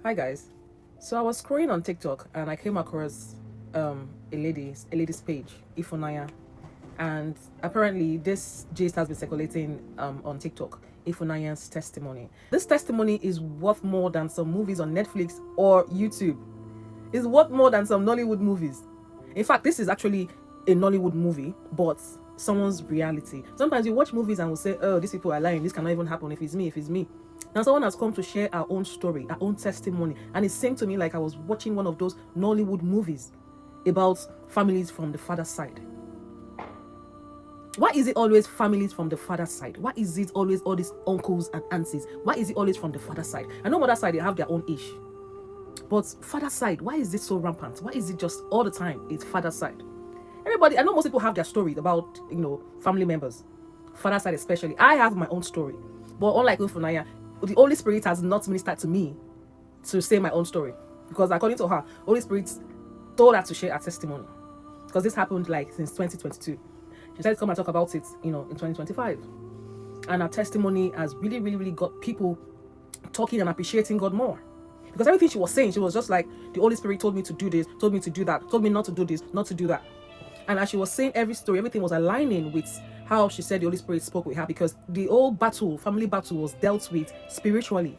Hi guys. So I was scrolling on TikTok and I came across a lady's page, Ifunanya, and apparently this gist has been circulating on TikTok. Ifunanya'S testimony. This testimony is worth more than some movies on Netflix or YouTube. It's worth more than some Nollywood movies. In fact, this is actually a Nollywood movie, but someone's reality. Sometimes you watch movies and will say, "Oh, these people are lying. This cannot even happen. If it's me, if it's me." Now someone has come to share our own story, our own testimony, and it seemed to me like I was watching one of those Nollywood movies about families from the father's side. Why is it always families from the father's side? Why is it always all these uncles and aunties? Why is it always from the father's side? I know mother's side, they have their own ish. But father's side, why is this so rampant? Why is it just all the time it's father's side? Everybody, I know most people have their stories about, family members. Father's side especially. I have my own story. But unlike Ifunanya, the Holy Spirit has not ministered to me to say my own story. Because according to her, Holy Spirit told her to share her testimony. Because this happened like since 2022. She said to come and talk about it, in 2025. And her testimony has really, really, really got people talking and appreciating God more. Because everything she was saying, she was just like, the Holy Spirit told me to do this, told me to do that, told me not to do this, not to do that. And as she was saying every story, everything was aligning with how she said the Holy Spirit spoke with her, because the old battle, family battle, was dealt with spiritually.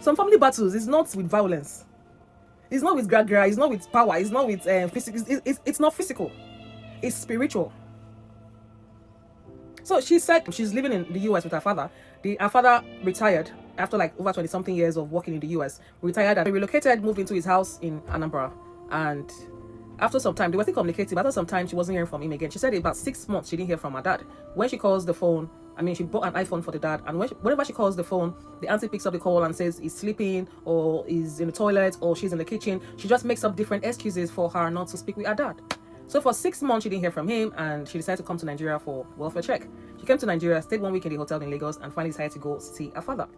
Some family battles is not with violence. It's not with gra, it's not with power, it's not with physical, it's not physical. It's spiritual. So she said she's living in the US with her father. Her father retired after like over 20 something years of working in the US. Retired and relocated, moved into his house in Anambra. And after some time, they were still communicating, but after some time, she wasn't hearing from him again. She said about 6 months she didn't hear from her dad. When she calls the phone, she bought an iPhone for the dad, and whenever she calls the phone, the auntie picks up the call and says he's sleeping, or he's in the toilet, or she's in the kitchen. She just makes up different excuses for her not to speak with her dad. So for 6 months, she didn't hear from him, and she decided to come to Nigeria for welfare check. She came to Nigeria, stayed 1 week in the hotel in Lagos, and finally decided to go see her father.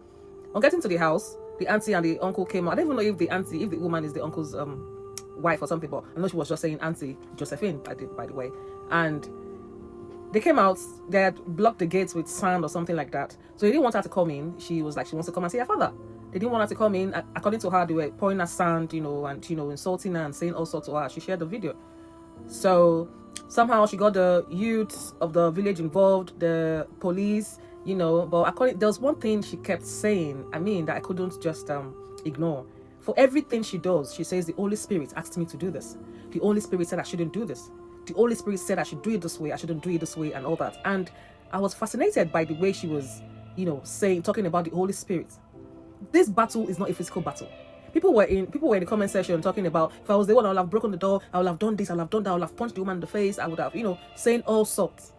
On getting to the house, the auntie and the uncle came out. I don't even know if the woman is the uncle's wife or something, but I know she was just saying Auntie Josephine, by the way. And they came out, they had blocked the gates with sand or something like that. So they didn't want her to come in. She was like, she wants to come and see her father. They didn't want her to come in. According to her, they were pouring her sand, and insulting her and saying all sorts to her. She shared the video. So somehow she got the youths of the village involved, the police, but there was one thing she kept saying, that I couldn't just ignore. For everything she does, she says, the Holy Spirit asked me to do this. The Holy Spirit said I shouldn't do this. The Holy Spirit said I should do it this way, I shouldn't do it this way, and all that. And I was fascinated by the way she was, talking about the Holy Spirit. This battle is not a physical battle. People were in the comment section talking about, if I was the one, I would have broken the door, I would have done this, I would have done that, I would have punched the woman in the face, I would have, saying all sorts.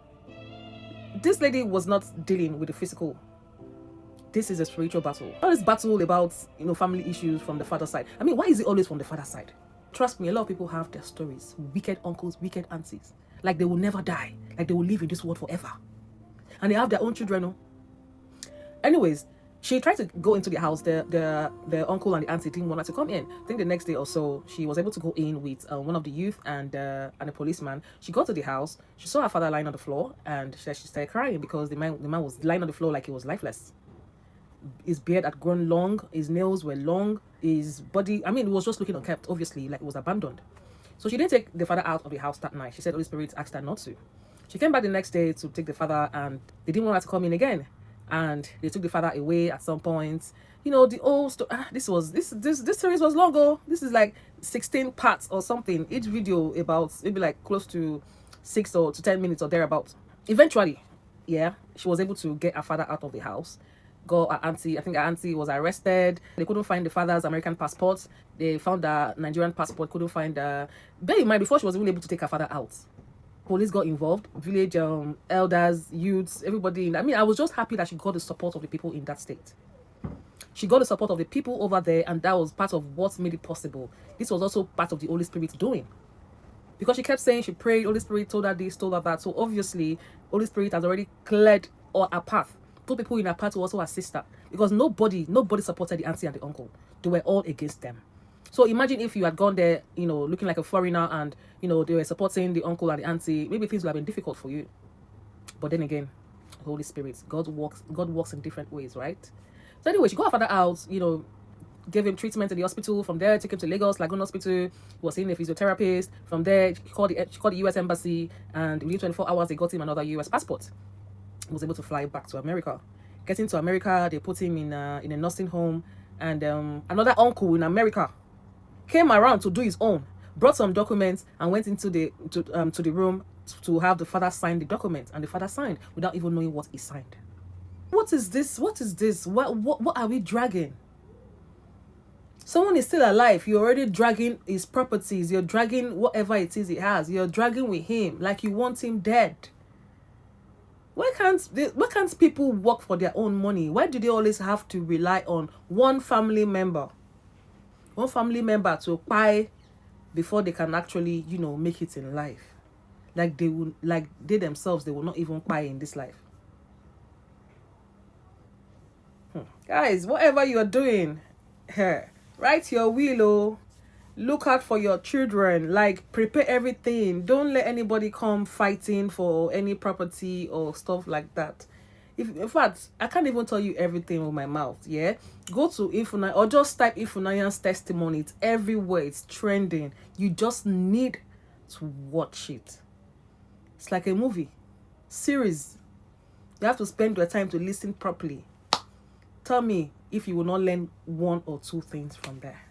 This lady was not dealing with the physical. This is a spiritual battle. All this battle about, family issues from the father's side. Why is it always from the father's side? Trust me, a lot of people have their stories. Wicked uncles, wicked aunties. Like they will never die. Like they will live in this world forever. And they have their own children. Anyways, she tried to go into the house. The uncle and the auntie didn't want her to come in. I think the next day or so, she was able to go in with one of the youth and a policeman. She got to the house. She saw her father lying on the floor, and she started crying because the man was lying on the floor like he was lifeless. His beard had grown long, his nails were long, his body, it was just looking unkept, obviously, like it was abandoned. So she didn't take the father out of the house that night. She said Holy Spirit asked her not to. She came back the next day to take the father, and they didn't want her to come in again. And they took the father away at some point. The old story. This series was long ago. This is like 16 parts or something. Each video about maybe like close to 6 or to 10 minutes or thereabouts. Eventually, she was able to get her father out of the house. Got her auntie. I think her auntie was arrested. They couldn't find the father's American passport. They found the Nigerian passport. Couldn't find the. Bear in mind, before she was even able to take her father out, police got involved. Village elders, youths, everybody. I was just happy that she got the support of the people in that state. She got the support of the people over there, and that was part of what made it possible. This was also part of the Holy Spirit doing. Because she kept saying she prayed, Holy Spirit told her this, told her that. So obviously, Holy Spirit has already cleared her path. Two people in her path to also assist her. Because nobody supported the auntie and the uncle. They were all against them. So imagine if you had gone there, looking like a foreigner, and, they were supporting the uncle and the auntie. Maybe things would have been difficult for you. But then again, Holy Spirit, God works in different ways, right? So anyway, she got her father out, gave him treatment in the hospital. From there, took him to Lagos Lagoon Hospital. He was seeing a physiotherapist. From there, she called the US embassy, and within 24 hours, they got him another US passport. He was able to fly back to America. Getting to America, they put him in a nursing home, and another uncle in America came around to do his own, brought some documents, and went into the room to have the father sign the document, and the father signed without even knowing what he signed. What is this? What is this? What are we dragging? Someone is still alive. You're already dragging his properties. You're dragging whatever it is he has. You're dragging with him like you want him dead. Why can't people work for their own money? Why do they always have to rely on one family member? One family member to buy before they can actually, make it in life. Like they themselves, they will not even buy in this life. Guys, whatever you're doing, write your will, oh. Look out for your children. Like, prepare everything. Don't let anybody come fighting for any property or stuff like that. In fact, I can't even tell you everything with my mouth. Yeah, go to Ifunanya or just type Ifunanya'S testimony. It's everywhere. It's trending. You just need to watch it. It's like a movie series. You have to spend your time to listen properly. Tell me if you will not learn one or two things from there.